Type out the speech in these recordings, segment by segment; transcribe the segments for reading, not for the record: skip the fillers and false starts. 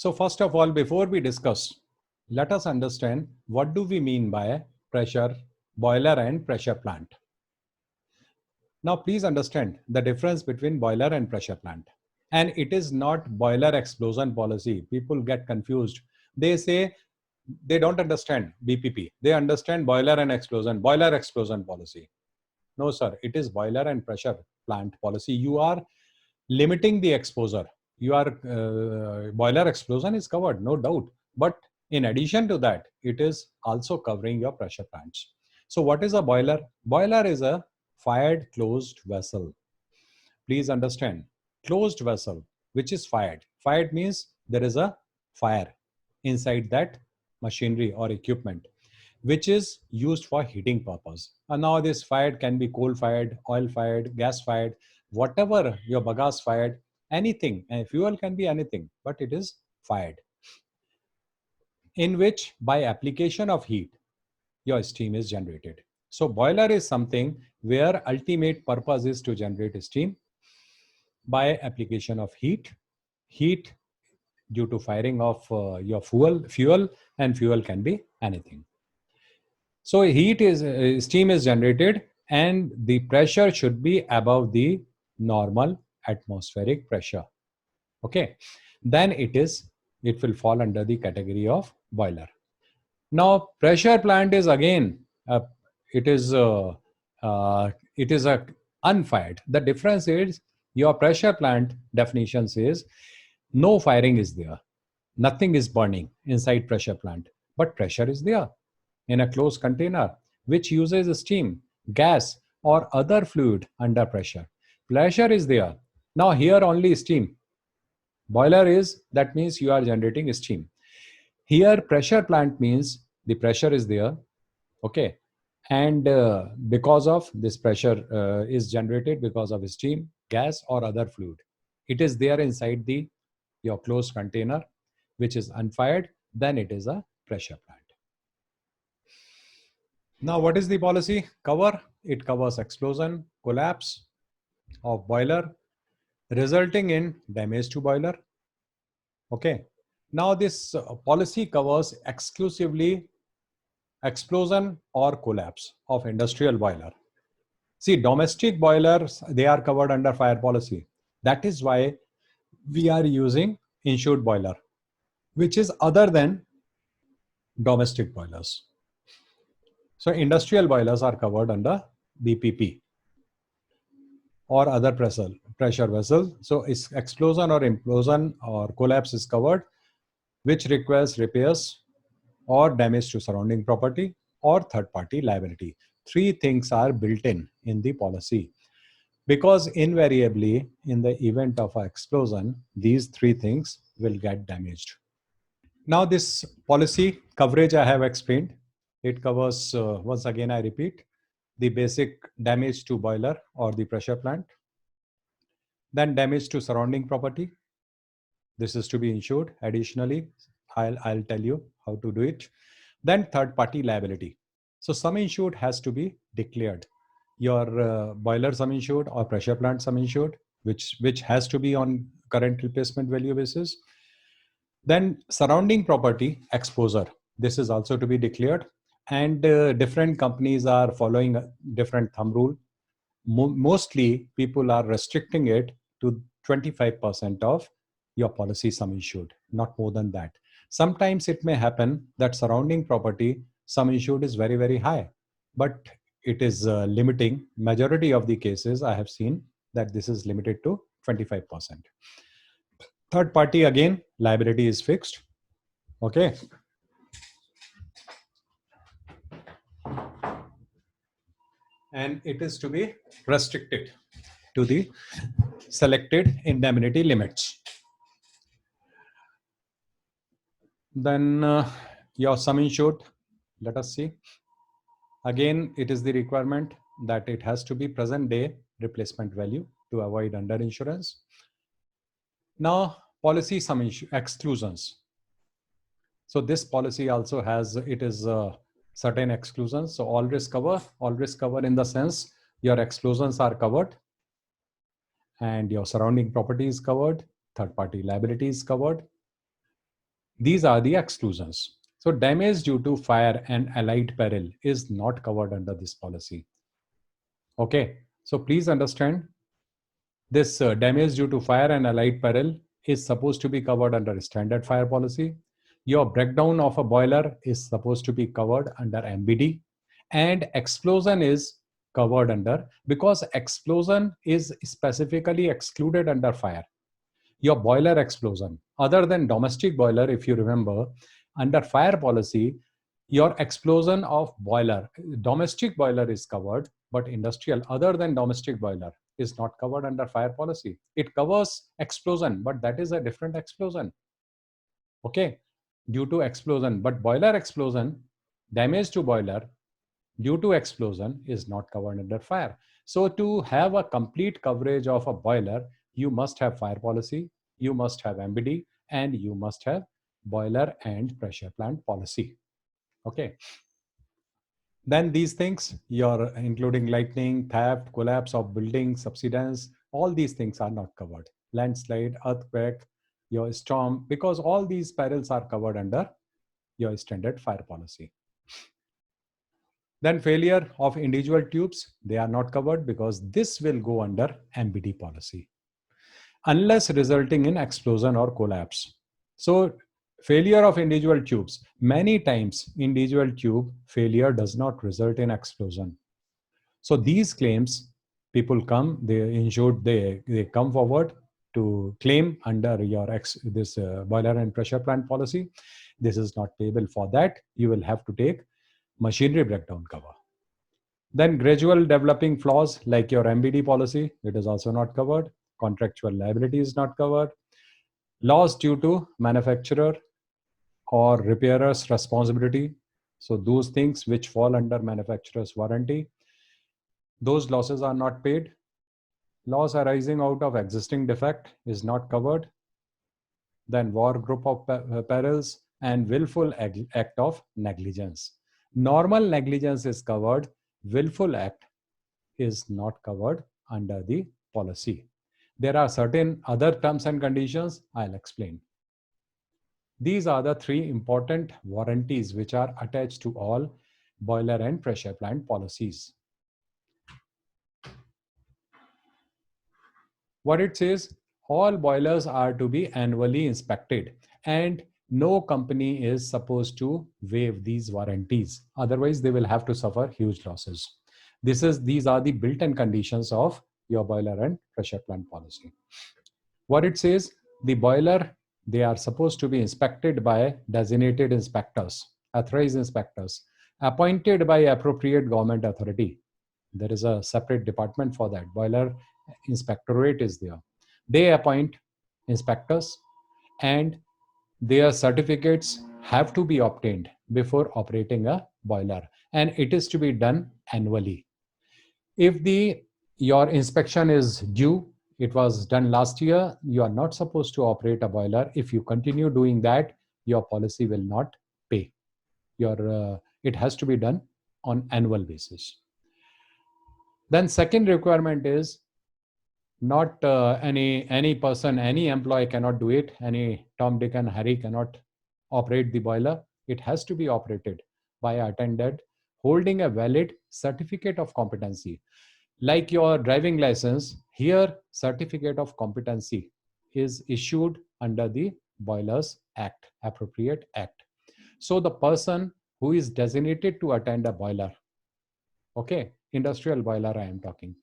So first of all, before we discuss, let us understand what do we mean by pressure boiler and pressure plant. Now please understand the difference between boiler and pressure plant. And it is not boiler explosion policy. People get confused. They say they don't understand BPP. They understand boiler and explosion policy. No, sir, it is boiler and pressure plant policy. You are limiting the exposure. Boiler explosion is covered, no doubt. But in addition to that, it is also covering your pressure plants. So what is a boiler? Boiler is a fired closed vessel. Please understand, closed vessel, which is fired. Fired means there is a fire inside that machinery or equipment, which is used for heating purpose. And now this fired can be coal fired, oil fired, gas fired, whatever your bagasse fired, anything, and fuel can be anything, but it is fired. In which by application of heat, your steam is generated. So boiler is something where ultimate purpose is to generate steam by application of heat due to firing of your fuel, and fuel can be anything. So steam is generated and the pressure should be above the normal atmospheric pressure. Okay, then it will fall under the category of boiler. Now pressure plant is again it is a unfired. The difference is your pressure plant definition says no firing is there, nothing is burning inside pressure plant, but pressure is there in a closed container which uses steam, gas or other fluid under pressure. Pressure is there. Now here only steam. Boiler is, that means you are generating steam. Here pressure plant means the pressure is there, okay, and because of this pressure is generated because of steam, gas or other fluid. It is there inside your closed container which is unfired, then it is a pressure plant. Now what is the policy cover? It covers explosion, collapse of boiler resulting in damage to boiler. Okay. Now this policy covers exclusively explosion or collapse of industrial boiler. See, domestic boilers, they are covered under fire policy. That is why we are using insured boiler, which is other than domestic boilers. So industrial boilers are covered under BPP or other pressure vessel. So explosion or implosion or collapse is covered, which requires repairs or damage to surrounding property or third party liability. Three things are built in the policy, because invariably in the event of an explosion, these three things will get damaged. Now this policy coverage I have explained. It covers, once again I repeat, the basic damage to boiler or the pressure plant. Then damage to surrounding property. This is to be insured. Additionally, I'll tell you how to do it. Then third party liability. So sum insured has to be declared. Your boiler sum insured or pressure plant sum insured, which has to be on current replacement value basis. Then surrounding property exposure. This is also to be declared. And different companies are following a different thumb rule. Mostly people are restricting it to 25% of your policy sum insured, not more than that. Sometimes it may happen that surrounding property sum insured is very, very high, but it is limiting. Majority of the cases I have seen that this is limited to 25%. Third party, again, liability is fixed. Okay. And it is to be restricted to the selected indemnity limits. Then your sum insured, let us see. Again, it is the requirement that it has to be present day replacement value to avoid underinsurance. Now, policy sum exclusions. So this policy also has, it is certain exclusions. So all risk cover in the sense your exclusions are covered and your surrounding property is covered, third party liability is covered. These are the exclusions. So damage due to fire and allied peril is not covered under this policy. Okay, so please understand this damage due to fire and allied peril is supposed to be covered under standard fire policy. Your breakdown of a boiler is supposed to be covered under MBD, and explosion is covered under, because explosion is specifically excluded under fire. Your boiler explosion, other than domestic boiler, if you remember, under fire policy, your explosion of boiler, domestic boiler is covered, but industrial, other than domestic boiler, is not covered under fire policy. It covers explosion, but that is a different explosion. Okay, due to explosion, but boiler explosion, damage to boiler due to explosion is not covered under fire. So to have a complete coverage of a boiler, you must have fire policy, you must have MBD, and you must have boiler and pressure plant policy. Okay. Then these things, you're including lightning, theft, collapse of buildings, subsidence, all these things are not covered. Landslide, earthquake, your storm, because all these perils are covered under your standard fire policy. Then failure of individual tubes, they are not covered because this will go under MBD policy, unless resulting in explosion or collapse. So failure of individual tubes, many times individual tube failure does not result in explosion. So these claims, people come, they insured, they come forward to claim under your this boiler and pressure plant policy. This is not payable. For that, you will have to take machinery breakdown cover. Then gradual developing flaws like your MBD policy, it is also not covered. Contractual liability is not covered. Loss due to manufacturer or repairer's responsibility. So those things which fall under manufacturer's warranty, those losses are not paid. Loss arising out of existing defect is not covered. Then war group of perils and willful act of negligence. Normal negligence is covered. Willful act is not covered under the policy. There are certain other terms and conditions I'll explain. These are the three important warranties which are attached to all boiler and pressure plant policies. What it says, all boilers are to be annually inspected, and no company is supposed to waive these warranties. Otherwise, they will have to suffer huge losses. These are the built-in conditions of your boiler and pressure plant policy. What it says, the boiler, they are supposed to be inspected by designated inspectors, authorized inspectors, appointed by appropriate government authority. There is a separate department for that. Boiler inspectorate is there. They appoint inspectors, and their certificates have to be obtained before operating a boiler, and it is to be done annually. If your inspection is due, it was done last year, you are not supposed to operate a boiler. If you continue doing that, your policy will not pay. It has to be done on annual basis. Then second requirement is, not any person, any employee cannot do it. Any Tom, Dick, and Harry cannot operate the boiler. It has to be operated by an attendant holding a valid certificate of competency. Like your driving license, here certificate of competency is issued under the Boilers Act, appropriate act. So the person who is designated to attend a boiler, okay, industrial boiler I am talking,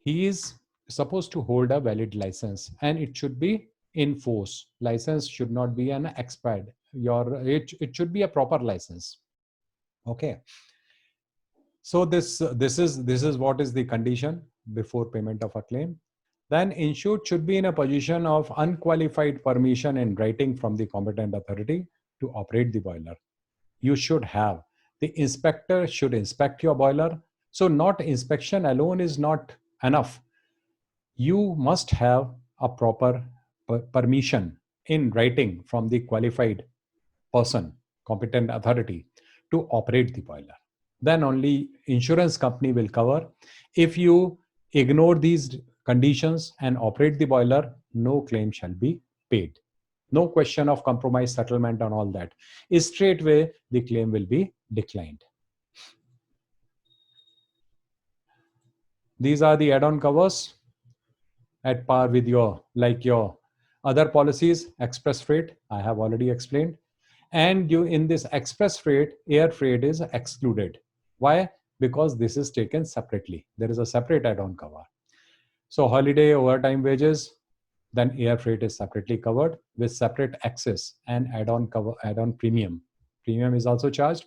he is supposed to hold a valid license, and it should be in force. License should not be an expired. It should be a proper license. Okay. So this is what is the condition before payment of a claim. Then insured should be in a position of unqualified permission in writing from the competent authority to operate the boiler. You should have, the inspector should inspect your boiler. So not inspection alone is not enough. You must have a proper permission in writing from the qualified person, competent authority, to operate the boiler. Then only insurance company will cover. If you ignore these conditions and operate the boiler, no claim shall be paid. No question of compromise settlement and all that. Straight away, the claim will be declined. These are the add-on covers at par with your other policies. Express freight, I have already explained. And you, in this express freight, air freight is excluded. Why? Because this is taken separately. There is a separate add-on cover. So holiday, overtime wages, then air freight is separately covered with separate access and add-on cover, add-on premium. Premium is also charged.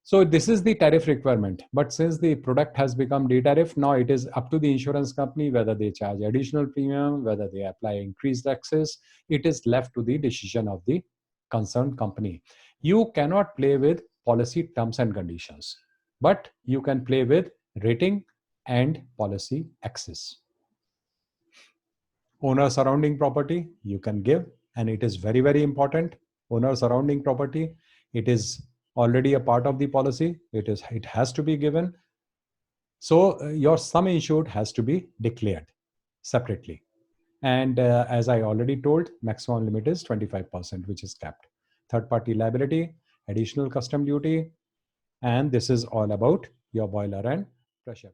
So this is the tariff requirement. But since the product has become D-tariff, now it is up to the insurance company whether they charge additional premium, whether they apply increased access. It is left to the decision of the concerned company. You cannot play with policy terms and conditions, but you can play with rating and policy access. Owner surrounding property you can give, and it is very, very important. Owner surrounding property, it is already a part of the policy. It has to be given. So your sum insured has to be declared separately. And as I already told, maximum limit is 25%, which is capped. Third party liability, additional custom duty, and this is all about your boiler and pressure.